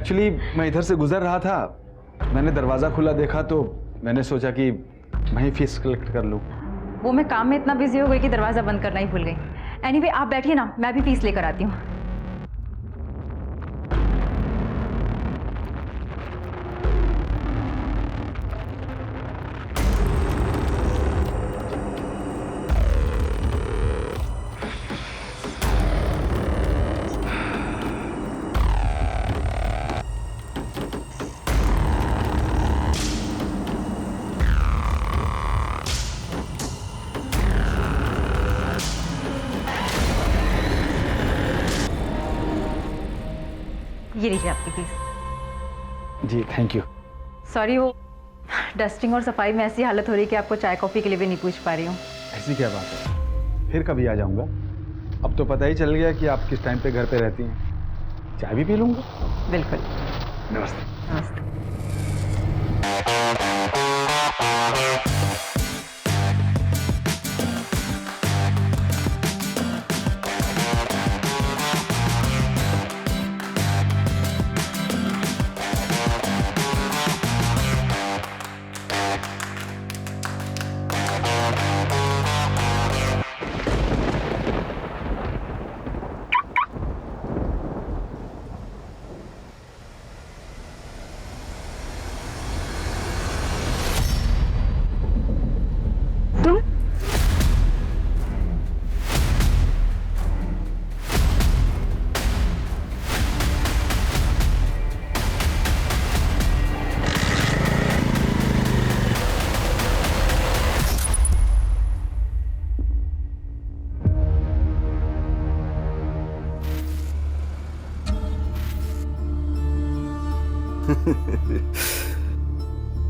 Actually मैं इधर से गुजर रहा था, मैंने दरवाजा खुला देखा तो मैंने सोचा कि वहीं फीस कलेक्ट कर लूँ। वो मैं काम में इतना बिजी हो गई कि दरवाजा बंद करना ही भूल गई। एनीवे आप बैठिए ना, मैं भी फीस लेकर आती हूँ। ये लीजिए आपकी फीस। जी थैंक यू। सॉरी, वो डस्टिंग और सफाई में ऐसी हालत हो रही है कि आपको चाय कॉफ़ी के लिए भी नहीं पूछ पा रही हूँ। ऐसी क्या बात है, फिर कभी आ जाऊंगा। अब तो पता ही चल गया कि आप किस टाइम पे घर पे रहती हैं। चाय भी पी लूंगा। बिल्कुल। नमस्ते। नमस्ते।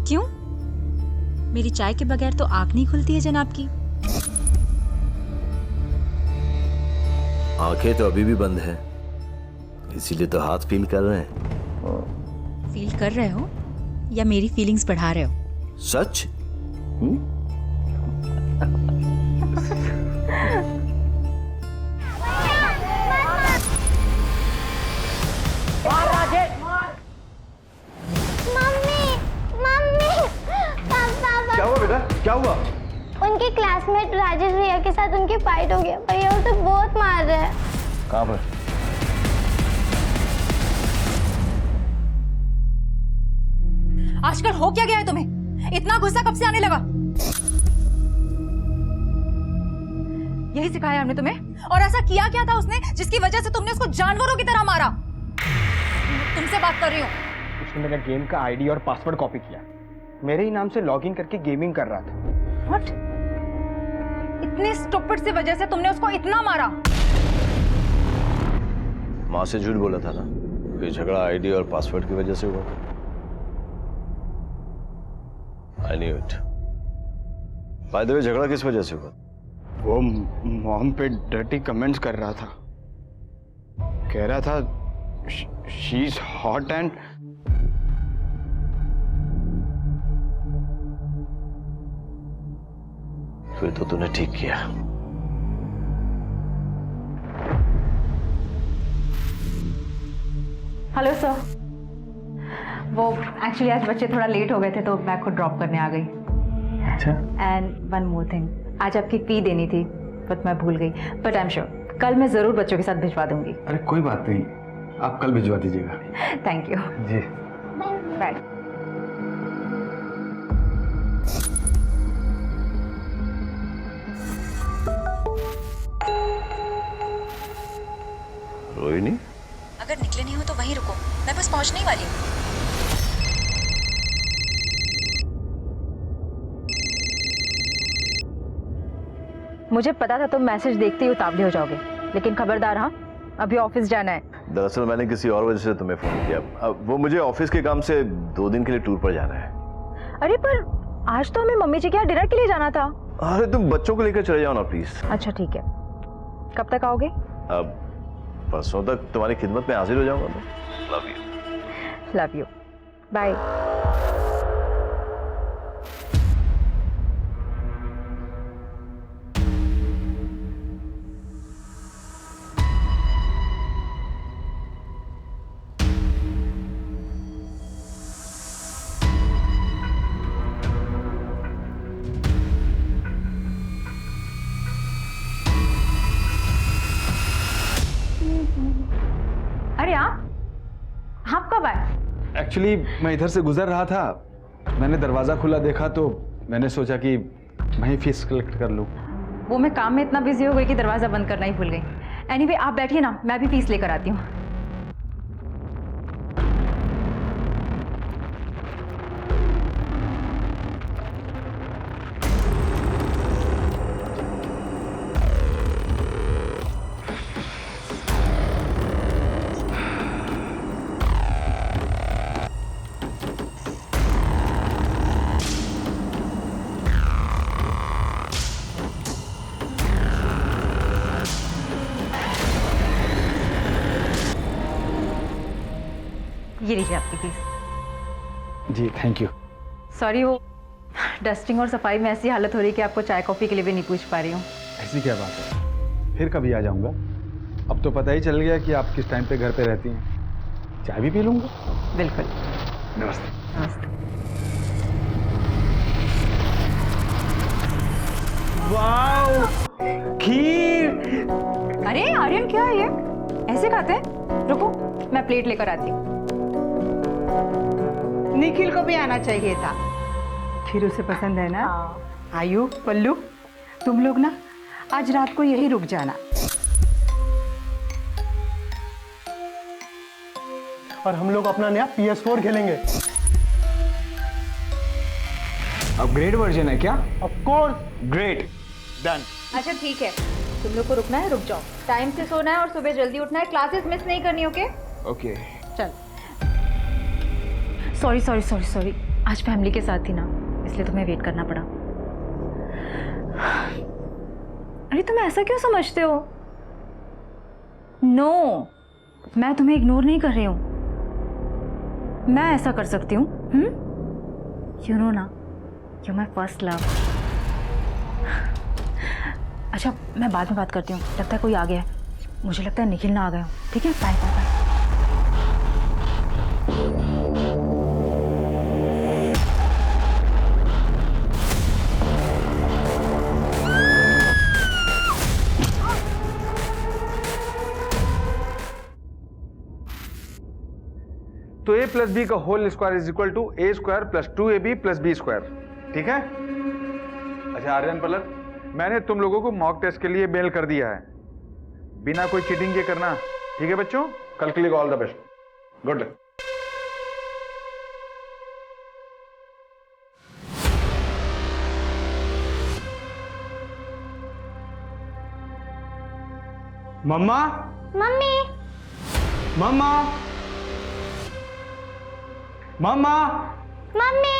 क्यों? मेरी चाय के बगैर तो आंख नहीं खुलती है जनाब की। आंखें तो अभी भी बंद हैं, इसीलिए तो हाथ फील कर रहे हैं। फील कर रहे हो या मेरी फीलिंग्स बढ़ा रहे हो? सच? क्या हुआ बेटा, क्या हुआ? उनके क्लासमेट राजेश भैया के साथ उनकी फाइट हो गया। भैया उसे बहुत मार रहे हैं। कहाँ पर? आजकल हो क्या गया है तुम्हें? इतना गुस्सा कब से आने लगा? यही सिखाया हमने तुम्हें? और ऐसा किया क्या था उसने जिसकी वजह से तुमने उसको जानवरों की तरह मारा? तुमसे बात कर रही हूँ। उसने मेरा गेम का आईडी और पासवर्ड कॉपी किया, मेरे ही नाम से लॉगिन करके गेमिंग कर रहा था। What? इतनी स्टूपिड सी वजह से तुमने उसको इतना मारा? माँ से झूठ बोला था ना, ये झगड़ा आईडी और पासवर्ड की वजह से हुआ। I knew it. By the way, झगड़ा किस वजह से हुआ? वो मॉम पे डर्टी कमेंट्स कर रहा था, कह रहा था शी इज हॉट एंड फिर तो तूने ठीक किया। हेलो सर, वो एक्चुअली आज बच्चे थोड़ा लेट हो गए थे तो मैं खुद ड्रॉप करने आ गई। अच्छा। एंड वन मोर थिंग, आज आपकी फी देनी थी बट मैं भूल गई। बट आई एम श्योर कल मैं ज़रूर बच्चों के साथ भिजवा दूंगी। अरे कोई बात नहीं, आप कल भिजवा दीजिएगा। Thank you. जी बाय। रोहिणी, अगर निकले नहीं हो तो वहीं रुको, मैं बस पहुंचने ही वाली हूँ। मुझे पता था तुम मैसेज देखते ही उतावले हो जाओगे, लेकिन खबरदार हाँ, अभी ऑफिस जाना है। दरअसल मैंने किसी और वजह से तुम्हें फोन किया। अब वो मुझे ऑफिस के काम से 2 दिन के लिए टूर पर जाना है। अरे पर आज तो हमें मम्मी जी के यहाँ डिनर के लिए जाना था। अरे तुम बच्चों को लेकर चले जाओ ना प्लीज। अच्छा ठीक है, कब तक आओगे? अब परसों तक तुम्हारी खिदमत में हाजिर हो जाऊंगा मैं। Love you. Love you. Bye. Actually मैं इधर से गुजर रहा था, मैंने दरवाज़ा खुला देखा तो मैंने सोचा कि वहीं फीस कलेक्ट कर लूँ। वो मैं काम में इतना बिजी हो गई कि दरवाजा बंद करना ही भूल गई। एनीवे, आप बैठिए ना, मैं भी फीस लेकर आती हूँ। ये लीजिए आपकी फीस। जी थैंक यू। सॉरी, वो डस्टिंग और सफाई में ऐसी हालत हो रही है कि आपको चाय कॉफ़ी के लिए भी नहीं पूछ पा रही हूँ। ऐसी क्या बात है, फिर कभी आ जाऊँगा। अब तो पता ही चल गया कि आप किस टाइम पे घर पे रहती हैं। चाय भी पी लूँगा। बिल्कुल। नमस्ते। नमस्ते। वाओ, खीर। अरे आर्यन, क्या है ये? ऐसे खाते हैं? रुको, मैं प्लेट लेकर आती हूँ। निखिल को भी आना चाहिए था। खीर उसे पसंद है ना? आयु, पल्लू, तुम लोग ना आज रात को यही रुक जाना। और हम लोग अपना नया PS4 खेलेंगे। अपग्रेड वर्जन है क्या? Of course. Great, done. अच्छा ठीक है, तुम लोग को रुकना है, रुक जाओ। टाइम से सोना है और सुबह जल्दी उठना है। क्लासेस मिस नहीं करनी, ओके? ओके। चल। सॉरी सॉरी सॉरी सॉरी, आज फैमिली के साथ थी ना, इसलिए तुम्हें वेट करना पड़ा। अरे तुम ऐसा क्यों समझते हो? नो, मैं तुम्हें इग्नोर नहीं कर रही हूँ। मैं ऐसा कर सकती हूँ। यू नो ना, यू माई फर्स्ट लव। अच्छा, मैं बाद में बात करती हूँ। लगता है कोई आ गया है। मुझे लगता है निखिल ना आ गया हो। ठीक है, बाय बाय बाय। तो a प्लस बी का whole square is equal to a square plus 2ab plus b square. ठीक है? अच्छा आर्यन पलक, मैंने तुम लोगों को मॉक टेस्ट के लिए मेल कर दिया है। बिना कोई चीटिंग के करना। ठीक है बच्चों? कल के लिए all the best. Good luck. मम्मा, मम्मी, मम्मा, मम्मा, मम्मी,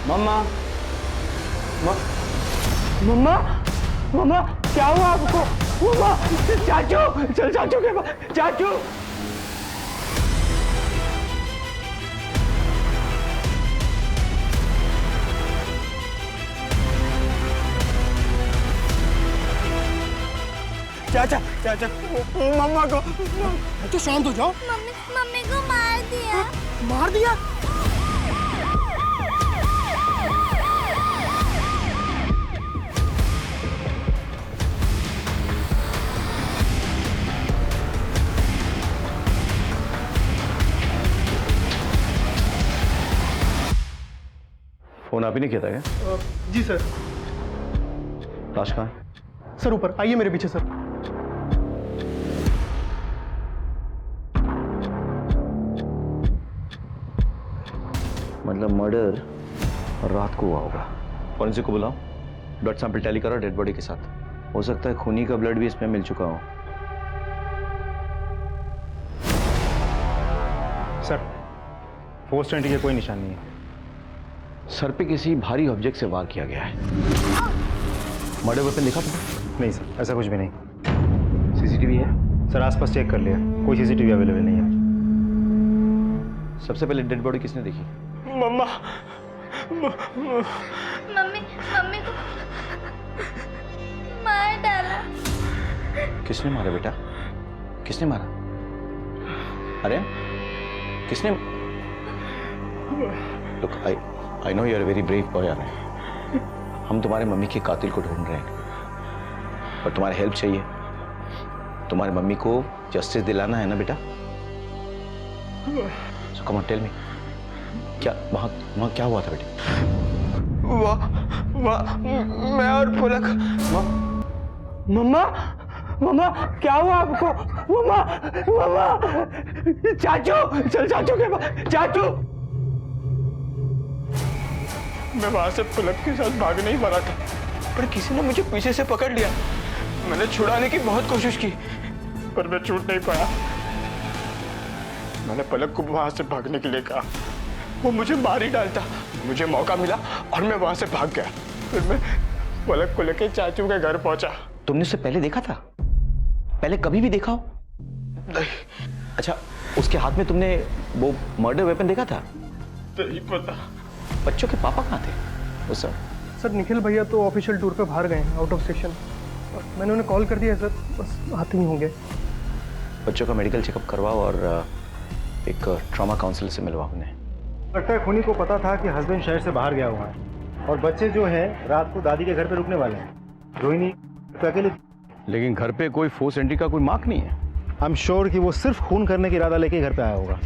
मम्मा, मम्मा, मम्मा, क्या हुआ आपको? मम्मा, चाचू, चल चाचू के पास। चाचू, चाचा, चाचा, मम्मा को। तो शांत हो जाओ। मम्मी, मम्मी को मार दिया। मार दिया? फोन आप ही नहीं किया था क्या? जी सर। लाश कहाँ है? सर ऊपर आइए मेरे पीछे सर। मतलब मर्डर रात को हुआ होगा। फॉरेंसिक को बुलाओ, ब्लड सैंपल टैली करो डेड बॉडी के साथ। हो सकता है खूनी का ब्लड भी इसमें मिल चुका हो। सर 420 के कोई निशान नहीं है। सर पे किसी भारी ऑब्जेक्ट से वार किया गया है। मर्डर वेपन दिखा तुमने? नहीं सर, ऐसा कुछ भी नहीं। सीसीटीवी है? सर आसपास चेक कर लिया, कोई सीसीटीवी अवेलेबल नहीं है। सबसे पहले डेड बॉडी किसने देखी? मम्मा, मम्मी, मम्मी को मार डाला। किसने मारा बेटा? किसने मारा? अरे किसने? Look, I know you are a very brave boy, अरे। हम तुम्हारे मम्मी के कातिल को ढूंढ रहे हैं, पर तुम्हारी हेल्प चाहिए। तुम्हारी मम्मी को जस्टिस दिलाना है ना बेटा? सो कम ऑन टेल मी, क्या वहाँ क्या हुआ था बेटी? मैं और पुलक। मम्मा मम्मा क्या हुआ आपको? मम्मा मम्मा चाचू, चल चाचू के पास। चाचू, मैं वहां से पुलक के साथ भागने ही वाला था, पर किसी ने मुझे पीछे से पकड़ लिया। मैंने छुड़ाने की बहुत कोशिश की, पर मैं छूट नहीं पाया। मैंने पलक को वहां से भागने के लिए कहा, वो मुझे मार ही डालता। मुझे मौका मिला और मैं वहां से भाग गया। फिर मैं पलक को लेके चाचू के घर पहुंचा। तुमने उसे पहले देखा था? पहले कभी भी देखा हो? नहीं। अच्छा, उसके हाथ में तुमने वो मर्डर वेपन देखा था? नहीं पता। बच्चों के पापा कहाँ थे उस समय? सर निखिल भैया तो ऑफिशियल टूर पे बाहर गए हैं, आउट ऑफ स्टेशन। मैंने उन्हें कॉल कर दिया सर, बस आते ही होंगे। बच्चों का मेडिकल चेकअप करवाओ और एक ट्रॉमा काउंसलर से मिलवाओ उन्हें। लगता है खूनी को पता था कि हस्बैंड शहर से बाहर गया हुआ है और बच्चे जो हैं रात को दादी के घर पे रुकने वाले हैं। रोहिणी तो अकेले, लेकिन घर पे कोई फोर्स एंट्री का कोई मार्क नहीं है। आई एम श्योर कि वो सिर्फ खून करने की इरादा लेके घर पे आया होगा।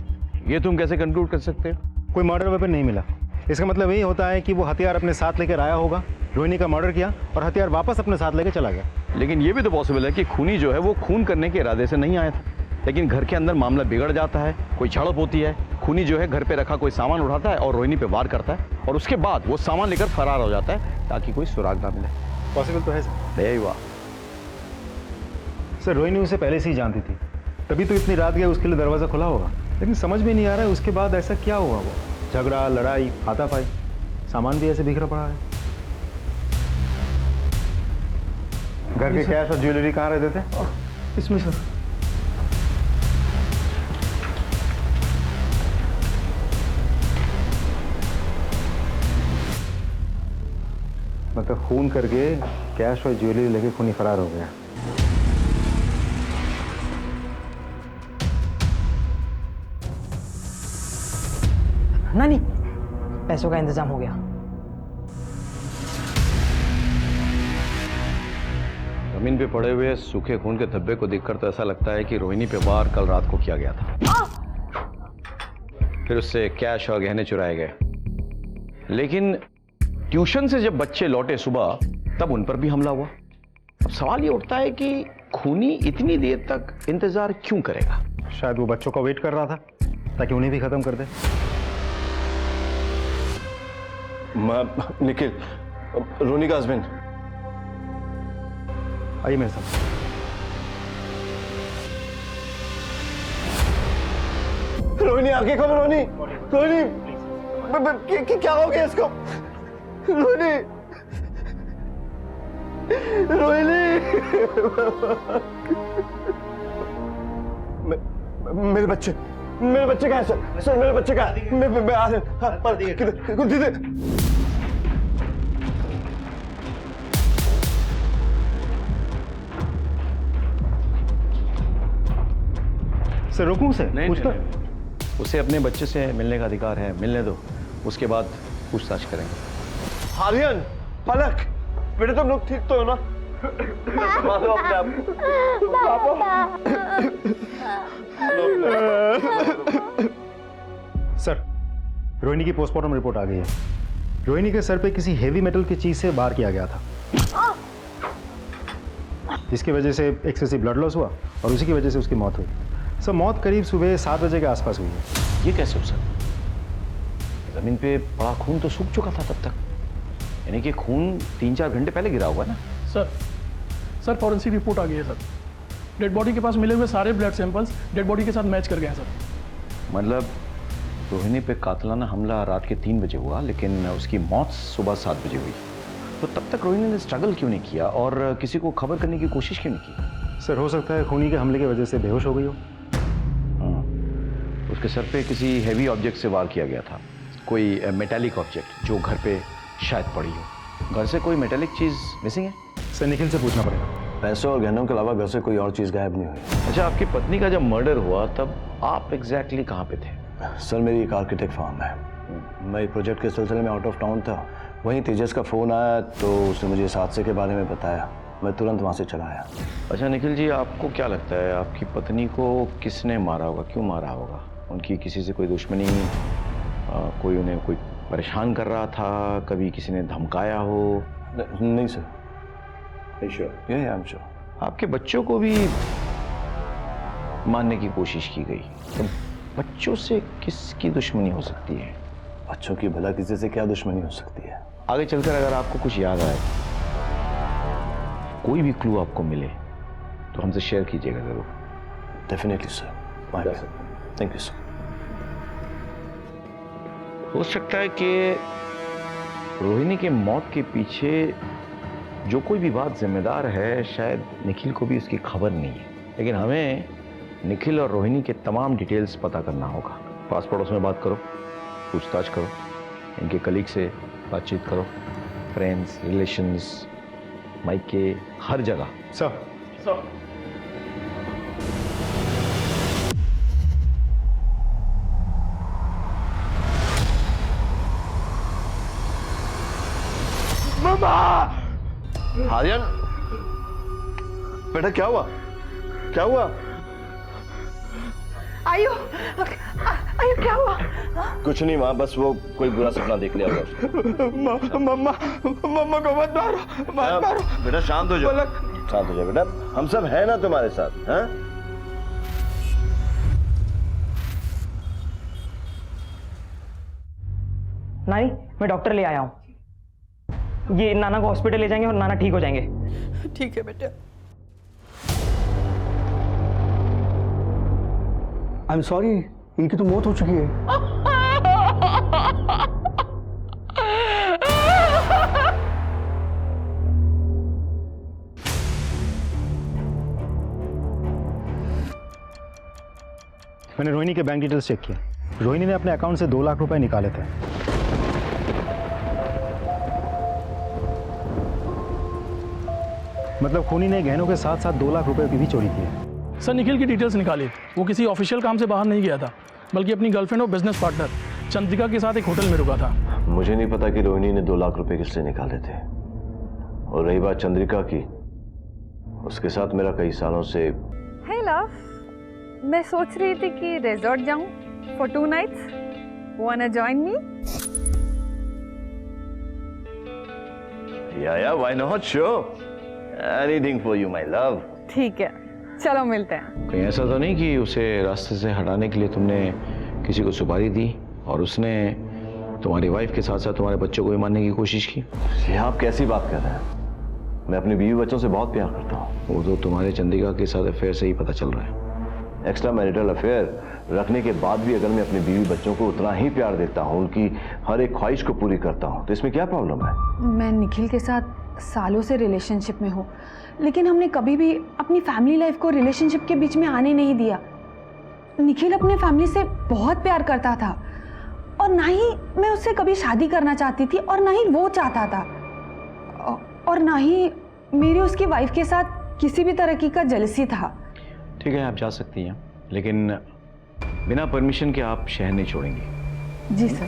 ये तुम कैसे कंक्लूड कर सकते हो? कोई मर्डर वेपन नहीं मिला, इसका मतलब यही होता है कि वो हथियार अपने साथ लेकर आया होगा, रोहिणी का मर्डर किया और हथियार वापस अपने साथ लेकर चला गया। लेकिन ये भी तो पॉसिबल है कि खूनी जो है वो खून करने के इरादे से नहीं आया था, लेकिन घर के अंदर मामला बिगड़ जाता है, कोई झड़प होती है, खूनी जो है घर पे रखा कोई सामान उठाता है और रोहिणी पे वार करता है और उसके बाद वो सामान लेकर फरार हो जाता है ताकि कोई सुराग ना मिले। पॉसिबल तो है सर। यही हुआ सर, रोहिणी उसे पहले से ही जानती थी, तभी तो इतनी रात गया उसके लिए दरवाज़ा खुला होगा। लेकिन समझ में नहीं आ रहा है उसके बाद ऐसा क्या हुआ। वो झगड़ा, लड़ाई, हाथापाई, सामान भी ऐसे बिखरा पड़ा है। घर के कैश और ज्वेलरी कहाँ रहते थे? इसमें सर। मतलब खून करके कैश और ज्वेलरी लेके खूनी फरार हो गया। नानी, पैसों का इंतजाम हो गया। जमीन पे पड़े हुए सूखे खून के धब्बे को देखकर तो ऐसा लगता है कि रोहिणी पे वार कल रात को किया गया था। फिर उससे कैश और गहने चुराए गए। लेकिन ट्यूशन से जब बच्चे लौटे सुबह, तब उन पर भी हमला हुआ। अब सवाल ये उठता है कि खूनी इतनी देर तक इंतजार क्यों करेगा? शायद वो बच्चों का वेट कर रहा था ताकि उन्हें भी खत्म कर दे। निखिल, रोनी का हस्बैंड। आइए मेरे साथ। रोहिणी आगे कब? रोहिणी, रोहिणी क्या हो गया इसको? रोहिणी, रोहिणी, मेरे बच्चे कहाँ हैं सर? सर मेरे बच्चे कहाँ हैं? मैं आ रहा हूँ। सर रोकूं से? नहीं, उसे अपने बच्चे से मिलने का अधिकार है, मिलने दो, उसके बाद पूछताछ करेंगे। आर्यन, पलक, बेटे तुम लोग ठीक तो हो ना? मानो अपने आप। सर, रोहिणी की पोस्टमार्टम रिपोर्ट आ गई है। रोहिणी के सर पे किसी हेवी मेटल की चीज से वार किया गया था, जिसकी वजह से एक्सेसिव ब्लड लॉस हुआ और उसी की वजह से उसकी मौत हुई। सर, मौत करीब सुबह 7 बजे के आसपास हुई है। ये कैसे हो सकता? जमीन पे पड़ा खून तो सूख चुका था तब तक, यानी कि खून 3-4 घंटे पहले गिरा होगा ना? सर फॉरेंसिक रिपोर्ट आ गई है सर। डेड बॉडी के पास मिले हुए सारे ब्लड सैंपल्स डेड बॉडी के साथ मैच कर गए हैं सर। मतलब रोहिणी पे कातलाना हमला रात के 3 बजे हुआ, लेकिन उसकी मौत सुबह 7 बजे हुई। तो तब तक रोहिणी ने स्ट्रगल क्यों नहीं किया और किसी को खबर करने की कोशिश क्यों नहीं की? सर, हो सकता है खूनी के हमले की वजह से बेहोश हो गई हो। उसके सर पे किसी हैवी ऑब्जेक्ट से वार किया गया था, कोई मेटालिक ऑब्जेक्ट जो घर पे शायद पड़ी हो। घर से कोई मेटालिक चीज़ मिसिंग है? सर, निखिल से पूछना पड़ेगा। पैसों और गहनों के अलावा घर से कोई और चीज गायब नहीं हुई। अच्छा, आपकी पत्नी का जब मर्डर हुआ तब आप एग्जैक्टली कहाँ पे थे? सर, मेरी एक आर्किटेक्ट फर्म है, मैं एक प्रोजेक्ट के सिलसिले में आउट ऑफ टाउन था। वहीं तेजस का फ़ोन आया तो उसने मुझे इस हादसे के बारे में बताया, मैं तुरंत वहाँ से चला आया। अच्छा निखिल जी, आपको क्या लगता है आपकी पत्नी को किसने मारा होगा, क्यों मारा होगा? उनकी किसी से कोई दुश्मनी, कोई उन्हें कोई परेशान कर रहा था, कभी किसी ने धमकाया हो? नहीं सर। I am sure. आपके बच्चों को भी मारने की कोशिश की गई। तो बच्चों से किसकी दुश्मनी हो सकती है? बच्चों की भला किसी से क्या दुश्मनी हो सकती है? आगे चलकर अगर आपको कुछ याद आए, कोई भी क्लू आपको मिले तो हमसे शेयर कीजिएगा जरूर। Definitely sir. Thank you sir. हो सकता है कि रोहिणी के मौत के पीछे जो कोई भी बात जिम्मेदार है, शायद निखिल को भी उसकी खबर नहीं है, लेकिन हमें निखिल और रोहिणी के तमाम डिटेल्स पता करना होगा। पास पड़ोस में बात करो, पूछताछ करो, इनके कलीग से बातचीत करो, फ्रेंड्स, रिलेशंस, मायके, हर जगह। सर आर्यन, बेटा क्या हुआ? क्या हुआ? आयु आयु क्या हुआ? कुछ नहीं माँ, बस वो कोई बुरा सपना देख लिया होगा। मम्मा को मत मारो, मत मारो। बेटा शांत हो जाओ, पलक। शांत हो जाओ बेटा, हम सब हैं ना तुम्हारे साथ। हैं? नानी, मैं डॉक्टर ले आया हूँ। ये नाना को हॉस्पिटल ले जाएंगे और नाना ठीक हो जाएंगे। ठीक है बेटा। आई एम सॉरी, इनकी तो मौत हो चुकी है। मैंने रोहिणी के बैंक डिटेल्स चेक किए। रोहिणी ने अपने अकाउंट से 2 लाख रुपए निकाले थे। मतलब खूनी ने गहनों के साथ साथ 2 लाख रुपए की भी चोरी की है। सर निखिल की डिटेल्स निकाली। वो किसी ऑफिशियल काम से बाहर नहीं गया था, बल्कि अपनी गर्लफ्रेंड और बिजनेस पार्टनर चंद्रिका के साथ एक होटल में रुका था। मुझे नहीं पता कि रोहिणी ने 2 लाख रुपए किससे निकाले थे। और रही बात चंद्रिका की, उसके साथ मेरा कई सालों से। हे लव, मैं सोच रही थी कि रिजॉर्ट जाऊं for 2 nights. Wanna join me? या why not, sure, anything for you my love. ठीक है, चलो मिलते हैं। कहीं ऐसा तो नहीं कि उसे रास्ते से हटाने के लिए तुमने किसी को सुपारी दी और उसने तुम्हारी वाइफ के साथ साथ तुम्हारे बच्चों को भी मारने की कोशिश की? ये आप कैसी बात कर रहे हैं? मैं अपनी बीवी बच्चों से बहुत प्यार करता हूँ। वो तो तुम्हारे चंद्रिका के साथ अफेयर से ही पता चल रहा है। एक्स्ट्रा मैरिटल अफेयर रखने के बाद भी अगर मैं अपनी बीवी बच्चों को उतना ही प्यार देता हूँ, उनकी हर एक ख्वाहिश को पूरी करता हूँ, तो इसमें क्या प्रॉब्लम है? मैं निखिल के साथ सालों से रिलेशनशिप में हूँ, लेकिन हमने कभी भी अपनी फैमिली लाइफ को रिलेशनशिप के बीच में आने नहीं दिया। निखिल अपने फैमिली से बहुत प्यार करता था और ना ही मैं उससे कभी शादी करना चाहती थी और ना ही वो चाहता था, और ना ही मेरी उसकी वाइफ के साथ किसी भी तरह का जेलसी था। ठीक है, आप जा सकती हैं, लेकिन बिना परमिशन के आप शहर नहीं छोड़ेंगे। जी सर।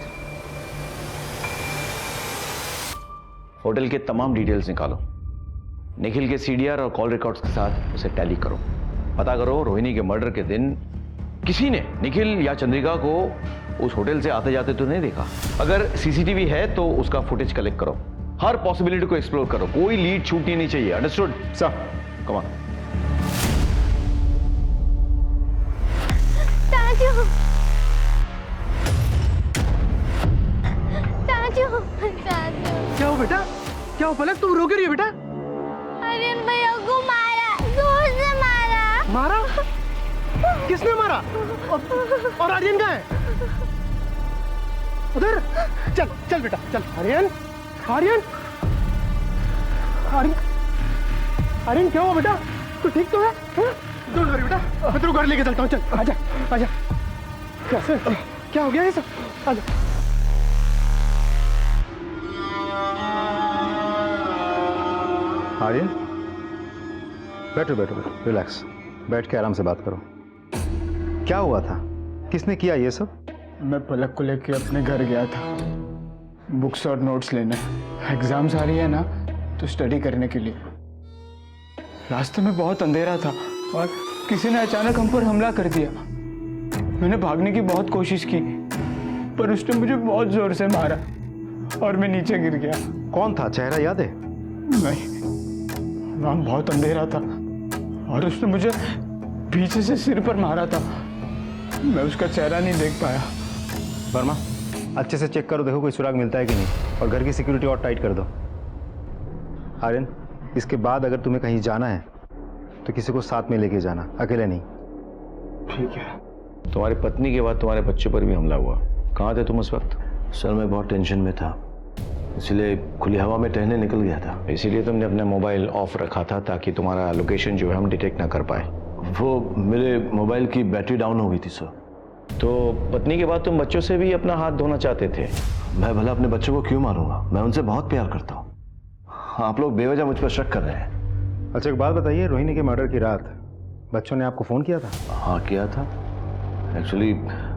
होटल के तमाम डिटेल्स निकालो, निखिल के सीडीआर और कॉल रिकॉर्ड्स के साथ उसे टैली करो। पता करो रोहिणी के मर्डर के दिन किसी ने निखिल या चंद्रिका को उस होटल से आते जाते तो नहीं देखा। अगर सीसीटीवी है तो उसका फुटेज कलेक्ट करो, हर पॉसिबिलिटी को एक्सप्लोर करो, कोई लीड छूटनी नहीं चाहिए। Understood sir? Come on. चाचू, चाचू, चाचू। क्या हो बेटा? क्या हो पलक, तुम रो क्यों रही हो बेटा? आर्यन भैया को मारा, जोर से मारा। मारा? किसने मारा? और आर्यन कहाँ है? उधर। चल चल बेटा चल। आर्यन, आर्यन, आर्यन, आर्यन क्या हुआ बेटा? तू ठीक तो है? डोंट वरी बेटा, मैं तेरे को घर लेके चलता हूँ। चल आजा आजा। कैसे, क्या हो गया ये सब? आजा। आर्यन, बैठो बैठो बैठो, रिलैक्स, बैठ के आराम से बात करो। क्या हुआ था? किसने किया ये सब? मैं पलक को लेके अपने घर गया था बुक्स और नोट्स लेने। एग्जाम्स आ रही है ना, तो स्टडी करने के लिए। रास्ते में बहुत अंधेरा था और किसी ने अचानक हम पर हमला कर दिया। मैंने भागने की बहुत कोशिश की, पर उसने मुझे बहुत जोर से मारा और मैं नीचे गिर गया। कौन था, चेहरा याद है? नहीं, वहाँ बहुत अंधेरा था और उसने मुझे पीछे से सिर पर मारा था। मैं उसका चेहरा नहीं देख पाया। वर्मा, अच्छे से चेक करो, देखो कोई सुराग मिलता है कि नहीं, और घर की सिक्योरिटी और टाइट कर दो। आर्यन, इसके बाद अगर तुम्हें कहीं जाना है तो किसी को साथ में लेके जाना, अकेले नहीं। ठीक है। तुम्हारी पत्नी के बाद तुम्हारे बच्चे पर भी हमला हुआ, कहाँ थे तुम उस वक्त? सर मैं बहुत टेंशन में था, इसलिए खुली हवा में टहलने निकल गया था। इसीलिए तुमने अपना मोबाइल ऑफ रखा था ताकि तुम्हारा लोकेशन जो है हम डिटेक्ट ना कर पाए। वो मेरे मोबाइल की बैटरी डाउन हो गई थी सर। तो पत्नी के बाद तुम बच्चों से भी अपना हाथ धोना चाहते थे? मैं भला अपने बच्चों को क्यों मारूंगा, मैं उनसे बहुत प्यार करता हूँ। आप लोग बेवजह मुझ पर शक कर रहे हैं। अच्छा एक बात बताइए, रोहिणी के मर्डर की रात बच्चों ने आपको फ़ोन किया था? हाँ किया था। एक्चुअली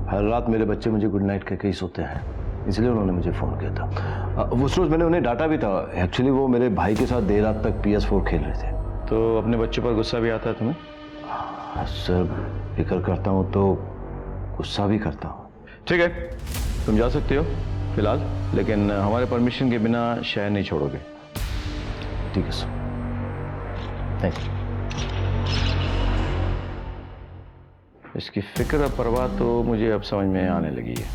हर रात मेरे बच्चे मुझे गुड नाइट कहके ही सोते हैं, इसलिए उन्होंने मुझे फ़ोन किया था। उस रोज़ मैंने उन्हें डांटा भी था। एक्चुअली वो मेरे भाई के साथ देर रात तक PS4 खेल रहे थे। तो अपने बच्चों पर गुस्सा भी आता है तुम्हें? सर फिक्र करता हूँ तो गुस्सा भी करता हूँ। ठीक है, तुम जा सकते हो फिलहाल, लेकिन हमारे परमिशन के बिना शहर नहीं छोड़ोगे। ठीक है सर। Thank you. इसकी फिक्र और परवाह तो मुझे अब समझ में आने लगी है।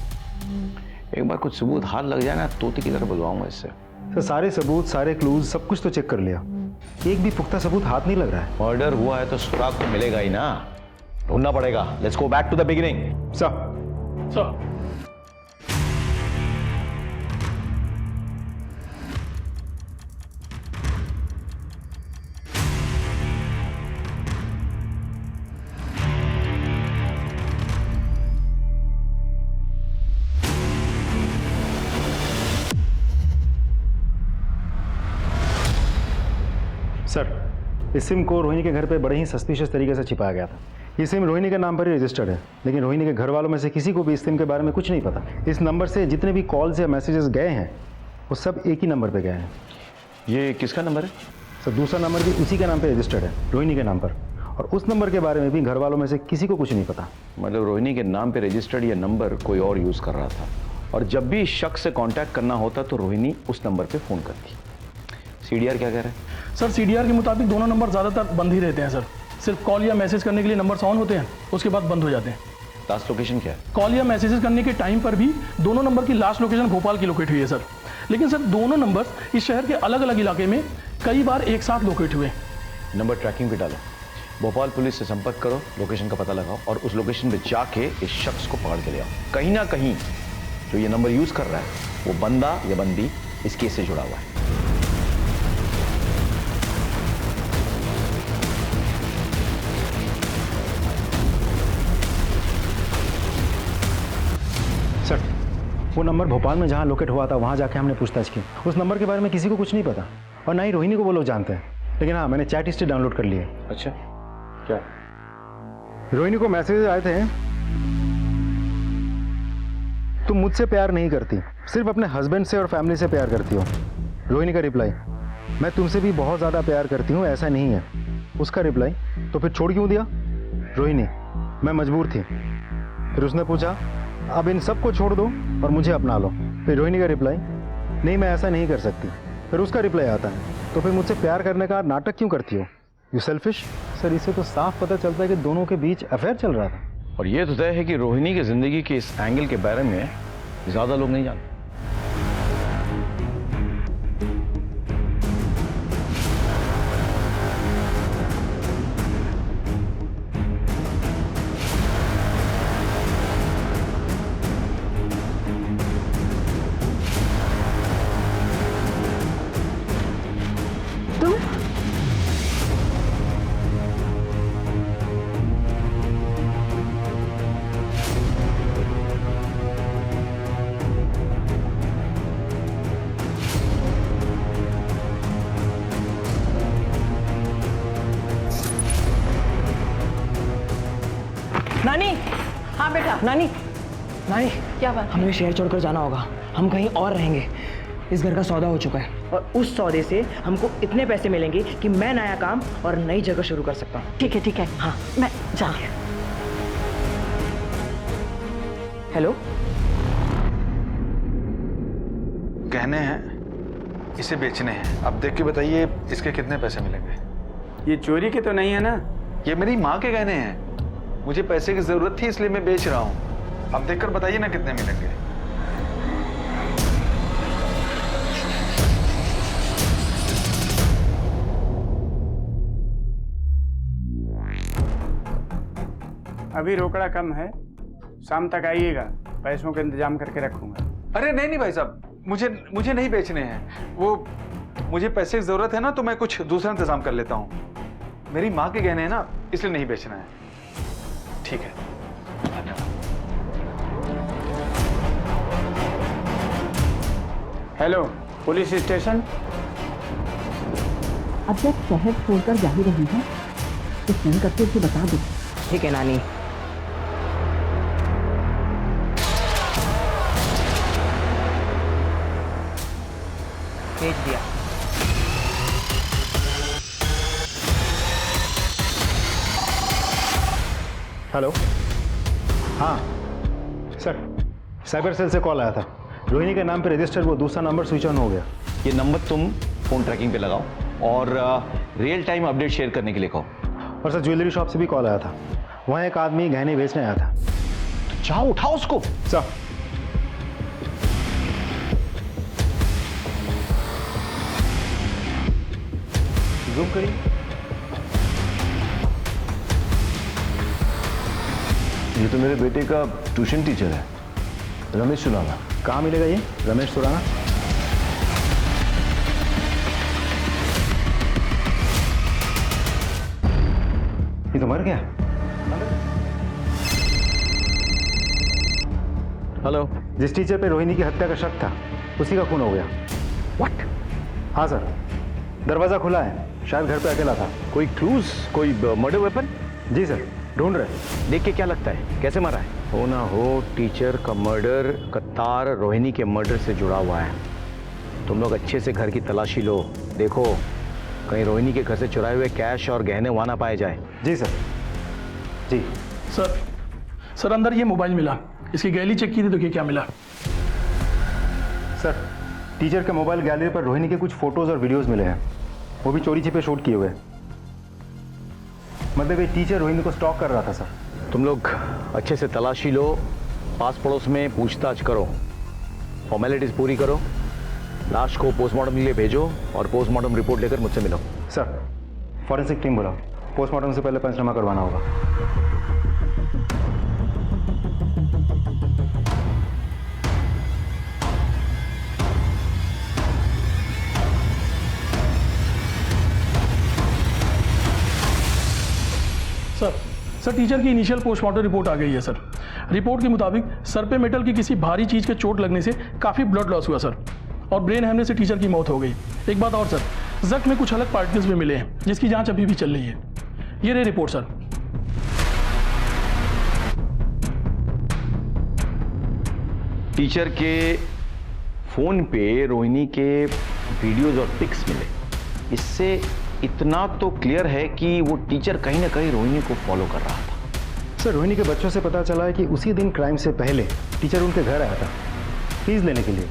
एक बार कुछ सबूत हाथ लग जाए ना, तोते की तरह बुलवाऊंगा इससे। तो सारे सबूत, सारे क्लूज, सब कुछ तो चेक कर लिया, एक भी पुख्ता सबूत हाथ नहीं लग रहा है। मर्डर हुआ है तो सुराग तो मिलेगा ही ना, ढूंढना पड़ेगा। Let's go back to the beginning. Sir sir, इस सिम को रोहिणी के घर पे बड़े ही सस्पिशियस तरीके से छिपाया गया था। ये सिम रोहिणी के नाम पर ही रजिस्टर्ड है, लेकिन रोहिणी के घर वालों में से किसी को भी इस सिम के बारे में कुछ नहीं पता। इस नंबर से जितने भी कॉल्स या मैसेजेस गए हैं वो सब एक ही नंबर पे गए हैं। ये किसका नंबर है? सर दूसरा नंबर भी उसी के नाम पे रजिस्टर्ड है, रोहिणी के नाम पर, और उस नंबर के बारे में भी घर वालों में से किसी को कुछ नहीं पता। मतलब रोहिणी के नाम पे रजिस्टर्ड ये नंबर कोई और यूज कर रहा था, और जब भी शख्स से कांटेक्ट करना होता तो रोहिणी उस नंबर पे फोन करती। सीडीआर क्या कह रहा है? सर सीडीआर के मुताबिक दोनों नंबर ज़्यादातर बंद ही रहते हैं सर। सिर्फ कॉल या मैसेज करने के लिए नंबर्स ऑन होते हैं, उसके बाद बंद हो जाते हैं। लास्ट लोकेशन क्या है? कॉल या मैसेजेस करने के टाइम पर भी दोनों नंबर की लास्ट लोकेशन भोपाल की लोकेट हुई है सर। लेकिन सर दोनों नंबर्स इस शहर के अलग अलग इलाके में कई बार एक साथ लोकेट हुए। नंबर ट्रैकिंग पे डालो, भोपाल पुलिस से संपर्क करो, लोकेशन का पता लगाओ और उस लोकेशन पे जाके इस शख्स को पकड़ के ले आओ। कहीं ना कहीं जो ये नंबर यूज कर रहा है वो बंदा या बंदी इस केस से जुड़ा हुआ है। सर वो नंबर भोपाल में जहाँ लोकेट हुआ था वहाँ जाके हमने पूछताछ की। उस नंबर के बारे में किसी को कुछ नहीं पता, और ना ही रोहिणी को वो लोग जानते हैं। लेकिन हाँ, मैंने चैट हिस्ट्री डाउनलोड कर ली है। अच्छा क्या? रोहिणी को मैसेज आए थे, तुम मुझसे प्यार नहीं करती, सिर्फ अपने हस्बैंड से और फैमिली से प्यार करती हो। रोहिणी का रिप्लाई, मैं तुमसे भी बहुत ज़्यादा प्यार करती हूँ, ऐसा नहीं है। उसका रिप्लाई, तो फिर छोड़ क्यों दिया? रोहिणी, मैं मजबूर थी। फिर उसने पूछा, अब इन सबको छोड़ दो और मुझे अपना लो। फिर रोहिणी का रिप्लाई, नहीं मैं ऐसा नहीं कर सकती। फिर उसका रिप्लाई आता है, तो फिर मुझसे प्यार करने का नाटक क्यों करती हो? You selfish. सर इससे तो साफ पता चलता है कि दोनों के बीच अफेयर चल रहा था। और ये तो तय है कि रोहिणी की जिंदगी के इस एंगल के बारे में ज्यादा लोग नहीं जानते। नानी। हाँ बेटा। नानी, नानी क्या बात? हमें शहर छोड़कर जाना होगा, हम कहीं और रहेंगे। इस घर का सौदा हो चुका है और उस सौदे से हमको इतने पैसे मिलेंगे कि मैं नया काम और नई जगह शुरू कर सकता हूँ। ठीक है हाँ मैं जा रही हूँ। हेलो, गहने हैं, इसे बेचने हैं। अब देख के बताइए इसके कितने पैसे मिलेंगे। ये चोरी के तो नहीं है ना? ये मेरी माँ के गहने हैं, मुझे पैसे की जरूरत थी इसलिए मैं बेच रहा हूँ। अब देखकर बताइए ना कितने मिलेंगे। अभी रोकड़ा कम है, शाम तक आइएगा, पैसों का इंतजाम करके रखूंगा। अरे नहीं भाई साहब, मुझे नहीं बेचने हैं। वो मुझे पैसे की जरूरत है ना, तो मैं कुछ दूसरा इंतजाम कर लेता हूँ। मेरी माँ के गहने हैं ना, इसलिए नहीं बेचना है। ठीक है, धन्यवाद। Hello, police station. अब जब शहर छोड़कर जा ही रही है तो फोन करके उसे बता दो। ठीक है नानी। भेज दिया। हेलो, हाँ सर, साइबर सेल से कॉल आया था। रोहिणी के नाम पे रजिस्टर वो दूसरा नंबर स्विच ऑन हो गया। ये नंबर तुम फोन ट्रैकिंग पे लगाओ और रियल टाइम अपडेट शेयर करने के लिए कहो। और सर, ज्वेलरी शॉप से भी कॉल आया था, वहाँ एक आदमी गहने बेचने आया था। तो जाओ उठाओ उसको। सर, जूम करिए। ये तो मेरे बेटे का ट्यूशन टीचर है, रमेश सुराना। कहाँ मिलेगा ये रमेश सुराना? ये तो मर गया। हेलो, जिस टीचर पे रोहिणी की हत्या का शक था उसी का खून हो गया। व्हाट? हाँ सर, दरवाजा खुला है, शायद घर पे अकेला था। कोई क्लूज, कोई मर्डर वेपन? जी सर, ढूंढ रहे। देख के क्या लगता है, कैसे मरा है? हो ना हो टीचर का मर्डर का तार रोहिणी के मर्डर से जुड़ा हुआ है। तुम लोग अच्छे से घर की तलाशी लो, देखो कहीं रोहिणी के घर से चुराए हुए कैश और गहने वहां ना पाए जाए। जी सर। जी सर अंदर ये मोबाइल मिला, इसकी गैलरी चेक की थी, देखिए क्या मिला। सर, टीचर के मोबाइल गैलरी पर रोहिणी के कुछ फोटोज और वीडियोस मिले हैं, वो भी चोरी छिपे शूट किए हुए। मतलब ये टीचर रोहिणी को स्टॉक कर रहा था सर। तुम लोग अच्छे से तलाशी लो, पास पड़ोस में पूछताछ करो, फॉर्मेलिटीज पूरी करो, लाश को पोस्टमार्टम के लिए भेजो और पोस्टमार्टम रिपोर्ट लेकर मुझसे मिलो। सर, फॉरेंसिक टीम बुलाओ, पोस्टमार्टम से पहले पंचनामा करवाना होगा। सर टीचर की इनिशियल पोस्टमार्टम रिपोर्ट आ गई है सर। रिपोर्ट के मुताबिक सर पे मेटल की किसी भारी चीज के चोट लगने से काफी ब्लड लॉस हुआ सर, और ब्रेन हैमरेज से टीचर की मौत हो गई। एक बात और सर, जख्म में कुछ अलग पार्टिकल्स भी मिले हैं जिसकी जांच अभी भी चल रही है। ये रही रिपोर्ट सर। टीचर के फोन पे रोहिणी के वीडियोज और पिक्स मिले, इससे इतना तो क्लियर है कि वो टीचर कहीं ना कहीं रोहिणी को फॉलो कर रहा था। सर, रोहिणी के बच्चों से पता चला है कि उसी दिन क्राइम से पहले टीचर उनके घर आया था फीस लेने के लिए।